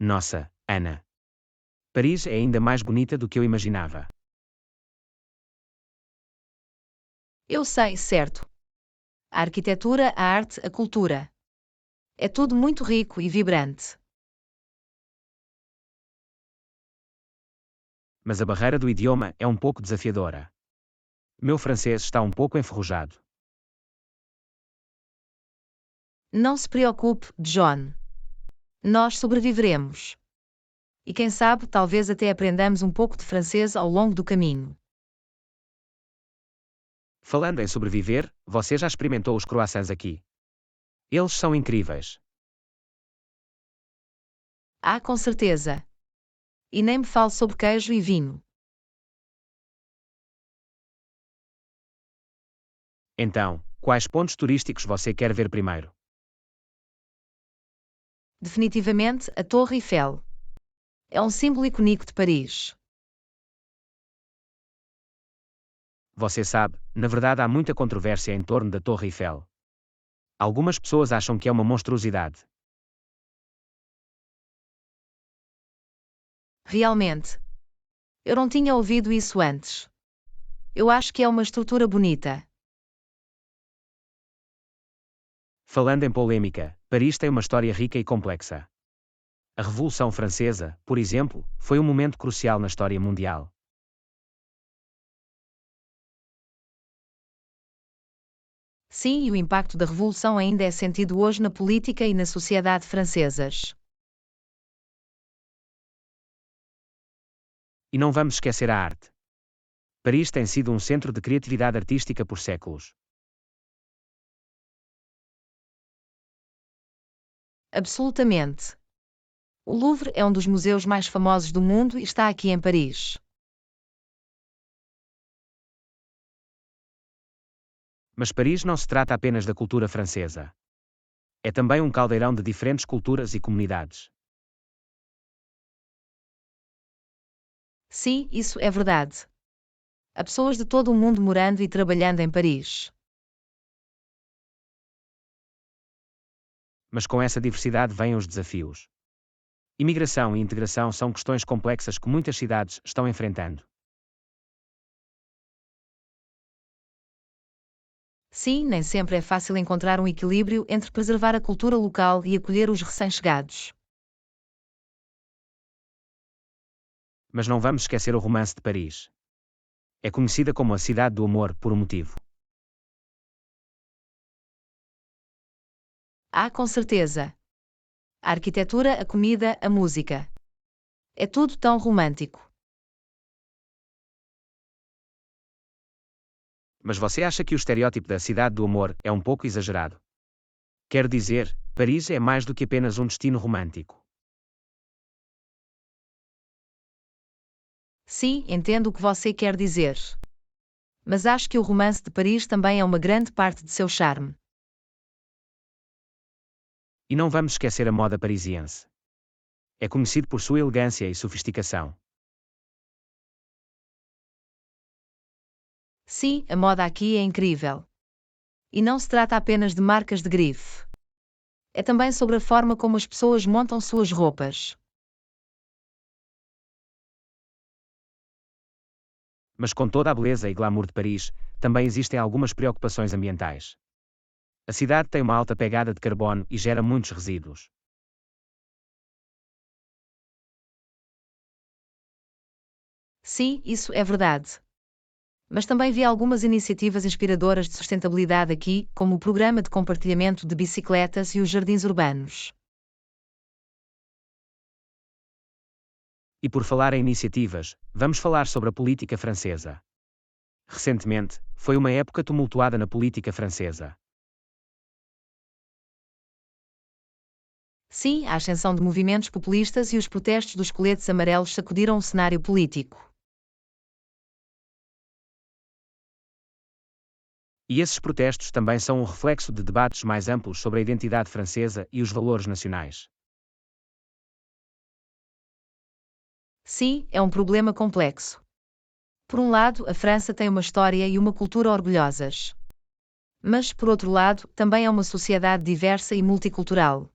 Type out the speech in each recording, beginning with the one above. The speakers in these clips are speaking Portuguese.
Nossa, Ana. Paris é ainda mais bonita do que eu imaginava. Eu sei, certo. A arquitetura, a arte, a cultura. É tudo muito rico e vibrante. Mas a barreira do idioma é um pouco desafiadora. Meu francês está um pouco enferrujado. Não se preocupe, John. Nós sobreviveremos. E quem sabe, talvez até aprendamos um pouco de francês ao longo do caminho. Falando em sobreviver, você já experimentou os croissants aqui? Eles são incríveis. Ah, com certeza. E nem me fale sobre queijo e vinho. Então, quais pontos turísticos você quer ver primeiro? Definitivamente, a Torre Eiffel. É um símbolo icônico de Paris. Você sabe, na verdade há muita controvérsia em torno da Torre Eiffel. Algumas pessoas acham que é uma monstruosidade. Realmente. Eu não tinha ouvido isso antes. Eu acho que é uma estrutura bonita. Falando em polêmica, Paris tem uma história rica e complexa. A Revolução Francesa, por exemplo, foi um momento crucial na história mundial. Sim, e o impacto da Revolução ainda é sentido hoje na política e na sociedade francesas. E não vamos esquecer a arte. Paris tem sido um centro de criatividade artística por séculos. Absolutamente. O Louvre é um dos museus mais famosos do mundo e está aqui em Paris. Mas Paris não se trata apenas da cultura francesa. É também um caldeirão de diferentes culturas e comunidades. Sim, isso é verdade. Há pessoas de todo o mundo morando e trabalhando em Paris. Mas com essa diversidade vêm os desafios. Imigração e integração são questões complexas que muitas cidades estão enfrentando. Sim, nem sempre é fácil encontrar um equilíbrio entre preservar a cultura local e acolher os recém-chegados. Mas não vamos esquecer o romance de Paris. É conhecida como a cidade do amor por um motivo. Ah, com certeza. A arquitetura, a comida, a música. É tudo tão romântico. Mas você acha que o estereótipo da cidade do amor é um pouco exagerado? Quero dizer, Paris é mais do que apenas um destino romântico. Sim, entendo o que você quer dizer. Mas acho que o romance de Paris também é uma grande parte de seu charme. E não vamos esquecer a moda parisiense. É conhecido por sua elegância e sofisticação. Sim, a moda aqui é incrível. E não se trata apenas de marcas de grife. É também sobre a forma como as pessoas montam suas roupas. Mas com toda a beleza e glamour de Paris, também existem algumas preocupações ambientais. A cidade tem uma alta pegada de carbono e gera muitos resíduos. Sim, isso é verdade. Mas também vi algumas iniciativas inspiradoras de sustentabilidade aqui, como o programa de compartilhamento de bicicletas e os jardins urbanos. E por falar em iniciativas, vamos falar sobre a política francesa. Recentemente, foi uma época tumultuada na política francesa. Sim, a ascensão de movimentos populistas e os protestos dos coletes amarelos sacudiram o cenário político. E esses protestos também são um reflexo de debates mais amplos sobre a identidade francesa e os valores nacionais. Sim, é um problema complexo. Por um lado, a França tem uma história e uma cultura orgulhosas. Mas, por outro lado, também é uma sociedade diversa e multicultural.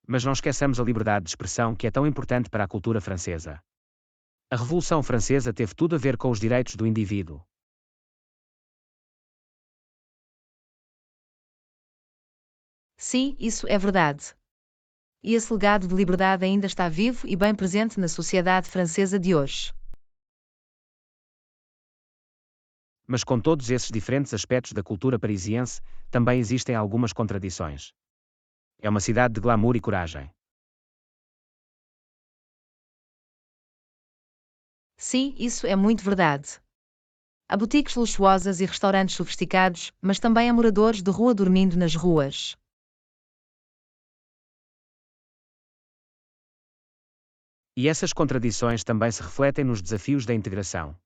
Mas não esqueçamos a liberdade de expressão que é tão importante para a cultura francesa. A Revolução Francesa teve tudo a ver com os direitos do indivíduo. Sim, isso é verdade. E esse legado de liberdade ainda está vivo e bem presente na sociedade francesa de hoje. Mas com todos esses diferentes aspectos da cultura parisiense, também existem algumas contradições. É uma cidade de glamour e coragem. Sim, isso é muito verdade. Há boutiques luxuosas e restaurantes sofisticados, mas também há moradores de rua dormindo nas ruas. E essas contradições também se refletem nos desafios da integração.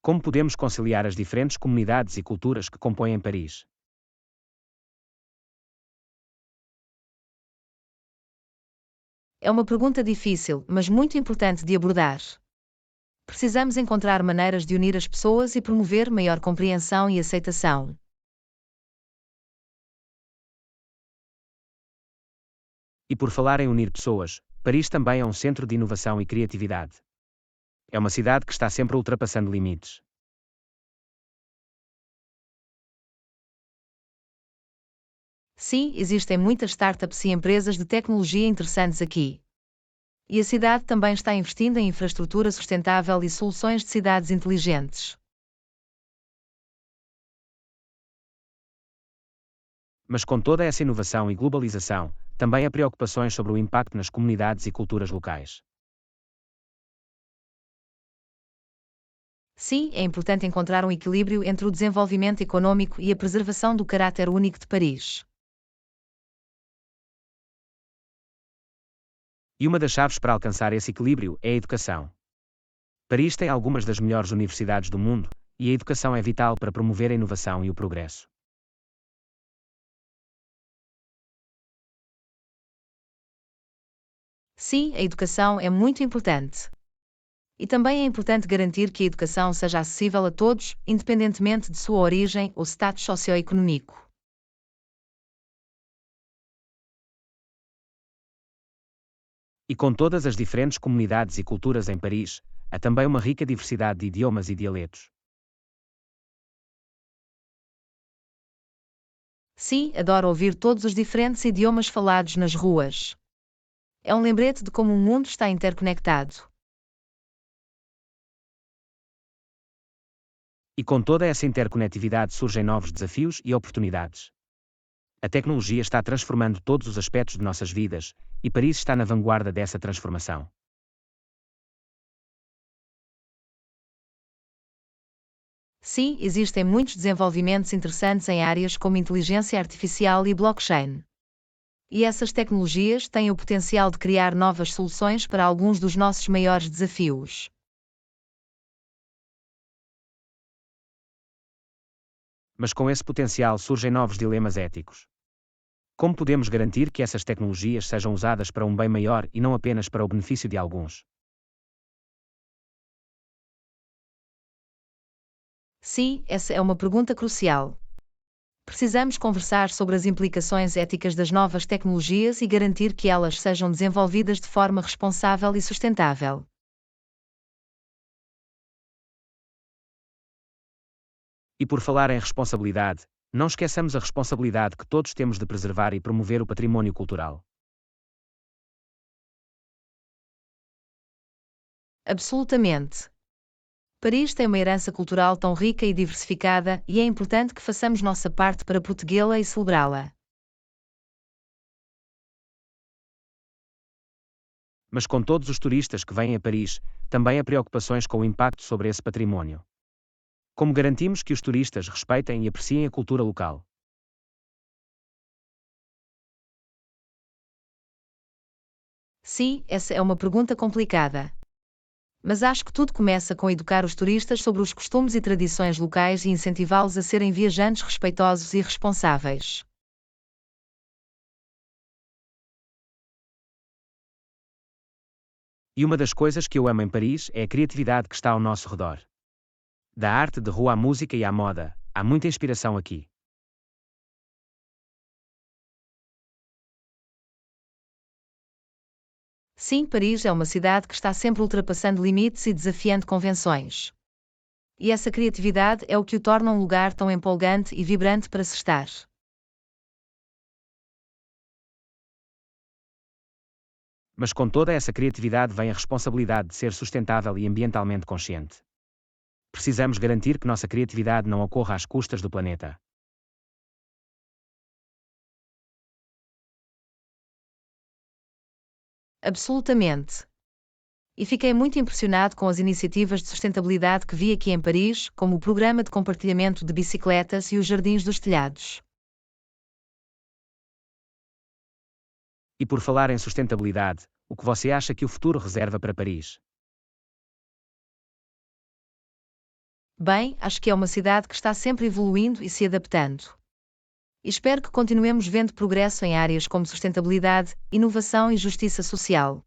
Como podemos conciliar as diferentes comunidades e culturas que compõem Paris? É uma pergunta difícil, mas muito importante de abordar. Precisamos encontrar maneiras de unir as pessoas e promover maior compreensão e aceitação. E por falar em unir pessoas, Paris também é um centro de inovação e criatividade. É uma cidade que está sempre ultrapassando limites. Sim, existem muitas startups e empresas de tecnologia interessantes aqui. E a cidade também está investindo em infraestrutura sustentável e soluções de cidades inteligentes. Mas com toda essa inovação e globalização, também há preocupações sobre o impacto nas comunidades e culturas locais. Sim, é importante encontrar um equilíbrio entre o desenvolvimento econômico e a preservação do caráter único de Paris. E uma das chaves para alcançar esse equilíbrio é a educação. Paris tem algumas das melhores universidades do mundo, e a educação é vital para promover a inovação e o progresso. Sim, a educação é muito importante. E também é importante garantir que a educação seja acessível a todos, independentemente de sua origem ou status socioeconômico. E com todas as diferentes comunidades e culturas em Paris, há também uma rica diversidade de idiomas e dialetos. Sim, adoro ouvir todos os diferentes idiomas falados nas ruas. É um lembrete de como o mundo está interconectado. E com toda essa interconectividade surgem novos desafios e oportunidades. A tecnologia está transformando todos os aspectos de nossas vidas, e Paris está na vanguarda dessa transformação. Sim, existem muitos desenvolvimentos interessantes em áreas como inteligência artificial e blockchain. E essas tecnologias têm o potencial de criar novas soluções para alguns dos nossos maiores desafios. Mas com esse potencial surgem novos dilemas éticos. Como podemos garantir que essas tecnologias sejam usadas para um bem maior e não apenas para o benefício de alguns? Sim, essa é uma pergunta crucial. Precisamos conversar sobre as implicações éticas das novas tecnologias e garantir que elas sejam desenvolvidas de forma responsável e sustentável. E por falar em responsabilidade, não esqueçamos a responsabilidade que todos temos de preservar e promover o património cultural. Absolutamente. Paris tem uma herança cultural tão rica e diversificada, e é importante que façamos nossa parte para protegê-la e celebrá-la. Mas com todos os turistas que vêm a Paris, também há preocupações com o impacto sobre esse património. Como garantimos que os turistas respeitem e apreciem a cultura local? Sim, essa é uma pergunta complicada. Mas acho que tudo começa com educar os turistas sobre os costumes e tradições locais e incentivá-los a serem viajantes respeitosos e responsáveis. E uma das coisas que eu amo em Paris é a criatividade que está ao nosso redor. Da arte de rua à música e à moda, há muita inspiração aqui. Sim, Paris é uma cidade que está sempre ultrapassando limites e desafiando convenções. E essa criatividade é o que o torna um lugar tão empolgante e vibrante para se estar. Mas com toda essa criatividade vem a responsabilidade de ser sustentável e ambientalmente consciente. Precisamos garantir que nossa criatividade não ocorra às custas do planeta. Absolutamente. E fiquei muito impressionado com as iniciativas de sustentabilidade que vi aqui em Paris, como o programa de compartilhamento de bicicletas e os jardins dos telhados. E por falar em sustentabilidade, o que você acha que o futuro reserva para Paris? Bem, acho que é uma cidade que está sempre evoluindo e se adaptando. E espero que continuemos vendo progresso em áreas como sustentabilidade, inovação e justiça social.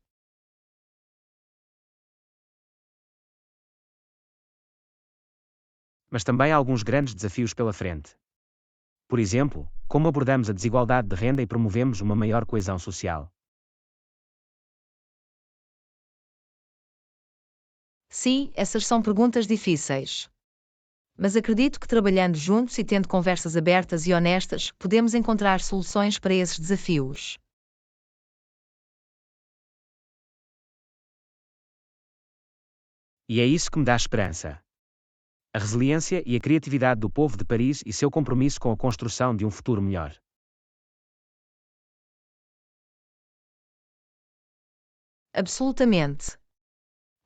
Mas também há alguns grandes desafios pela frente. Por exemplo, como abordamos a desigualdade de renda e promovemos uma maior coesão social? Sim, essas são perguntas difíceis. Mas acredito que trabalhando juntos e tendo conversas abertas e honestas, podemos encontrar soluções para esses desafios. E é isso que me dá esperança. A resiliência e a criatividade do povo de Paris e seu compromisso com a construção de um futuro melhor. Absolutamente.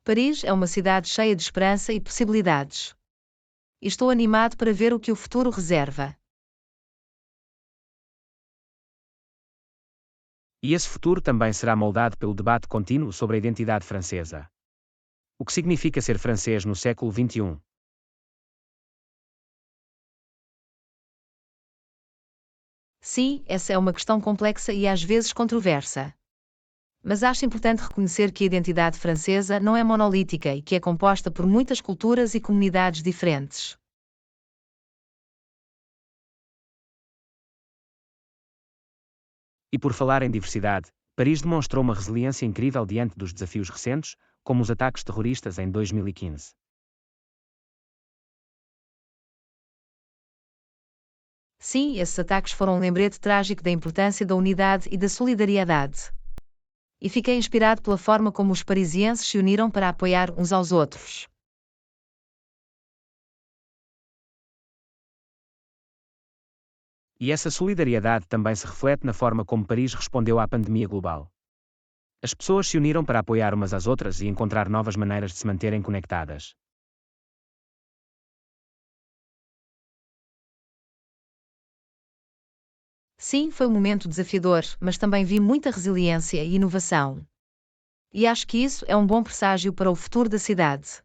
Paris é uma cidade cheia de esperança e possibilidades. E estou animado para ver o que o futuro reserva. E esse futuro também será moldado pelo debate contínuo sobre a identidade francesa. O que significa ser francês no século XXI? Sim, essa é uma questão complexa e às vezes controversa. Mas acho importante reconhecer que a identidade francesa não é monolítica e que é composta por muitas culturas e comunidades diferentes. E por falar em diversidade, Paris demonstrou uma resiliência incrível diante dos desafios recentes, como os ataques terroristas em 2015. Sim, esses ataques foram um lembrete trágico da importância da unidade e da solidariedade. E fiquei inspirado pela forma como os parisienses se uniram para apoiar uns aos outros. E essa solidariedade também se reflete na forma como Paris respondeu à pandemia global. As pessoas se uniram para apoiar umas às outras e encontrar novas maneiras de se manterem conectadas. Sim, foi um momento desafiador, mas também vi muita resiliência e inovação. E acho que isso é um bom presságio para o futuro da cidade.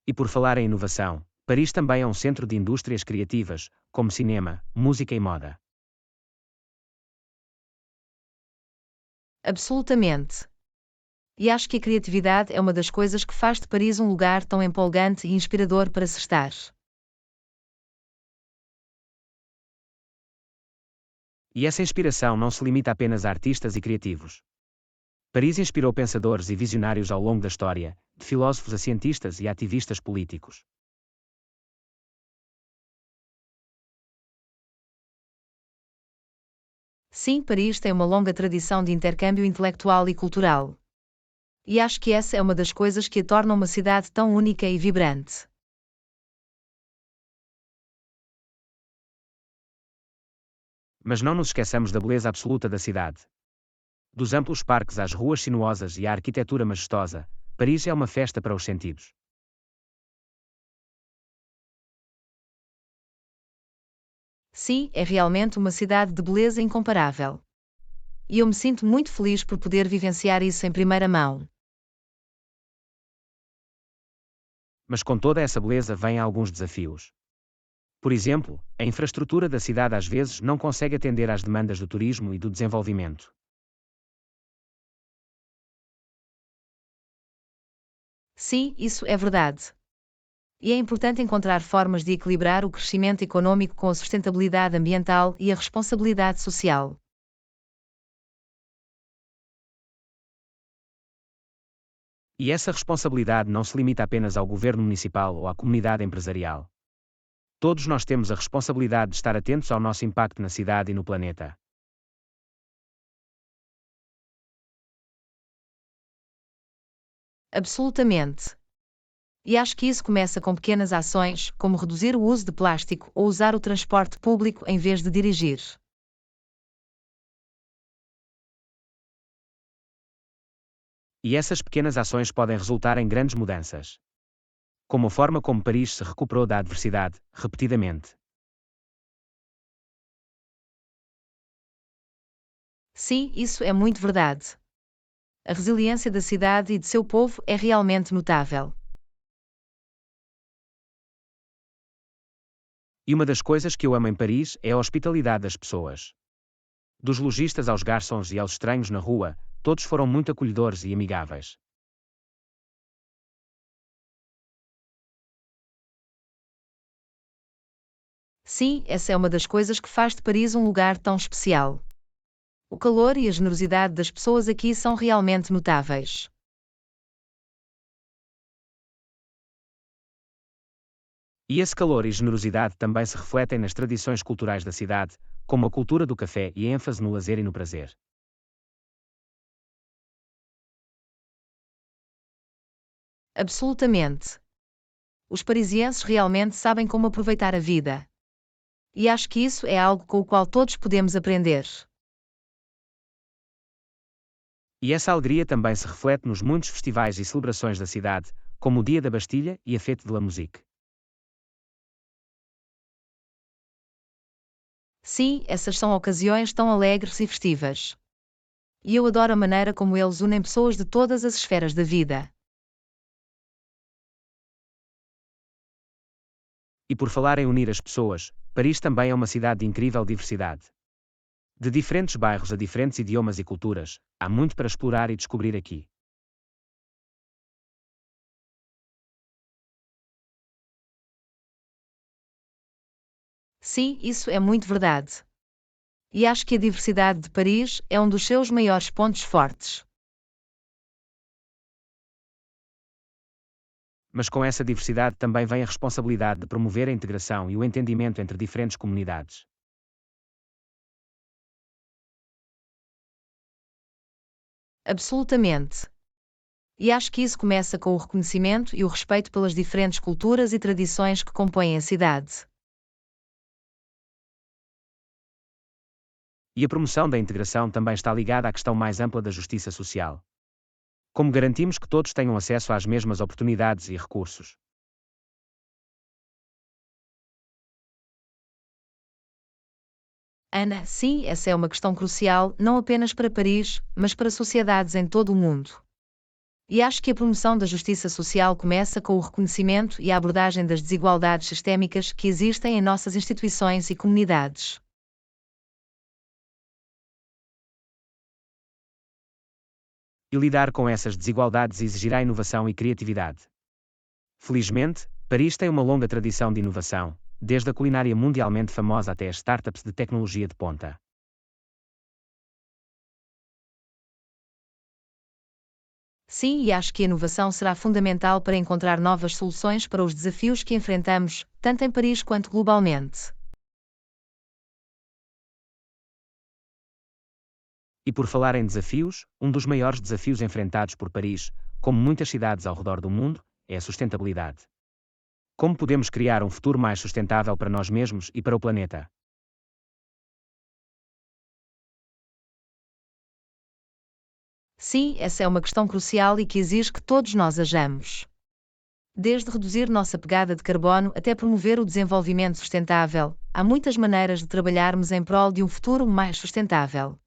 E por falar em inovação, Paris também é um centro de indústrias criativas, como cinema, música e moda. Absolutamente. E acho que a criatividade é uma das coisas que faz de Paris um lugar tão empolgante e inspirador para se estar. E essa inspiração não se limita apenas a artistas e criativos. Paris inspirou pensadores e visionários ao longo da história, de filósofos a cientistas e ativistas políticos. Sim, Paris tem uma longa tradição de intercâmbio intelectual e cultural. E acho que essa é uma das coisas que a torna uma cidade tão única e vibrante. Mas não nos esqueçamos da beleza absoluta da cidade. Dos amplos parques às ruas sinuosas e à arquitetura majestosa, Paris é uma festa para os sentidos. Sim, é realmente uma cidade de beleza incomparável. E eu me sinto muito feliz por poder vivenciar isso em primeira mão. Mas com toda essa beleza vêm alguns desafios. Por exemplo, a infraestrutura da cidade às vezes não consegue atender às demandas do turismo e do desenvolvimento. Sim, isso é verdade. E é importante encontrar formas de equilibrar o crescimento econômico com a sustentabilidade ambiental e a responsabilidade social. E essa responsabilidade não se limita apenas ao governo municipal ou à comunidade empresarial. Todos nós temos a responsabilidade de estar atentos ao nosso impacto na cidade e no planeta. Absolutamente. E acho que isso começa com pequenas ações, como reduzir o uso de plástico ou usar o transporte público em vez de dirigir. E essas pequenas ações podem resultar em grandes mudanças. Como a forma como Paris se recuperou da adversidade, repetidamente. Sim, isso é muito verdade. A resiliência da cidade e de seu povo é realmente notável. E uma das coisas que eu amo em Paris é a hospitalidade das pessoas. Dos lojistas aos garçons e aos estranhos na rua, todos foram muito acolhedores e amigáveis. Sim, essa é uma das coisas que faz de Paris um lugar tão especial. O calor e a generosidade das pessoas aqui são realmente notáveis. E esse calor e generosidade também se refletem nas tradições culturais da cidade, como a cultura do café e a ênfase no lazer e no prazer. Absolutamente. Os parisienses realmente sabem como aproveitar a vida. E acho que isso é algo com o qual todos podemos aprender. E essa alegria também se reflete nos muitos festivais e celebrações da cidade, como o Dia da Bastilha e a Fête de la Musique. Sim, essas são ocasiões tão alegres e festivas. E eu adoro a maneira como eles unem pessoas de todas as esferas da vida. E por falar em unir as pessoas, Paris também é uma cidade de incrível diversidade. De diferentes bairros a diferentes idiomas e culturas, há muito para explorar e descobrir aqui. Sim, isso é muito verdade. E acho que a diversidade de Paris é um dos seus maiores pontos fortes. Mas com essa diversidade também vem a responsabilidade de promover a integração e o entendimento entre diferentes comunidades. Absolutamente. E acho que isso começa com o reconhecimento e o respeito pelas diferentes culturas e tradições que compõem a cidade. E a promoção da integração também está ligada à questão mais ampla da justiça social. Como garantimos que todos tenham acesso às mesmas oportunidades e recursos? Ana, sim, essa é uma questão crucial, não apenas para Paris, mas para sociedades em todo o mundo. E acho que a promoção da justiça social começa com o reconhecimento e a abordagem das desigualdades sistémicas que existem em nossas instituições e comunidades. E lidar com essas desigualdades exigirá inovação e criatividade. Felizmente, Paris tem uma longa tradição de inovação, desde a culinária mundialmente famosa até as startups de tecnologia de ponta. Sim, e acho que a inovação será fundamental para encontrar novas soluções para os desafios que enfrentamos, tanto em Paris quanto globalmente. E por falar em desafios, um dos maiores desafios enfrentados por Paris, como muitas cidades ao redor do mundo, é a sustentabilidade. Como podemos criar um futuro mais sustentável para nós mesmos e para o planeta? Sim, essa é uma questão crucial e que exige que todos nós hajamos. Desde reduzir nossa pegada de carbono até promover o desenvolvimento sustentável, há muitas maneiras de trabalharmos em prol de um futuro mais sustentável.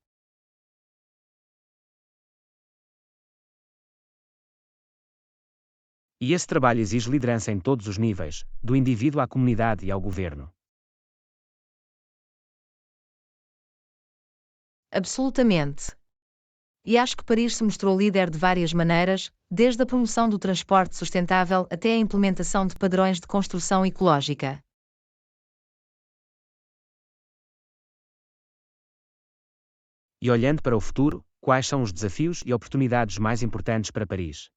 E esse trabalho exige liderança em todos os níveis, do indivíduo à comunidade e ao governo. Absolutamente. E acho que Paris se mostrou líder de várias maneiras, desde a promoção do transporte sustentável até a implementação de padrões de construção ecológica. E olhando para o futuro, quais são os desafios e oportunidades mais importantes para Paris?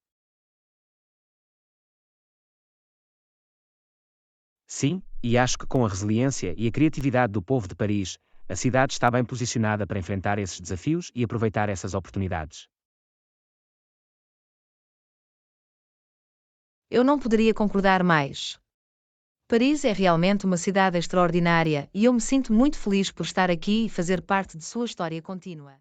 Sim, e acho que com a resiliência e a criatividade do povo de Paris, a cidade está bem posicionada para enfrentar esses desafios e aproveitar essas oportunidades. Eu não poderia concordar mais. Paris é realmente uma cidade extraordinária e eu me sinto muito feliz por estar aqui e fazer parte de sua história contínua.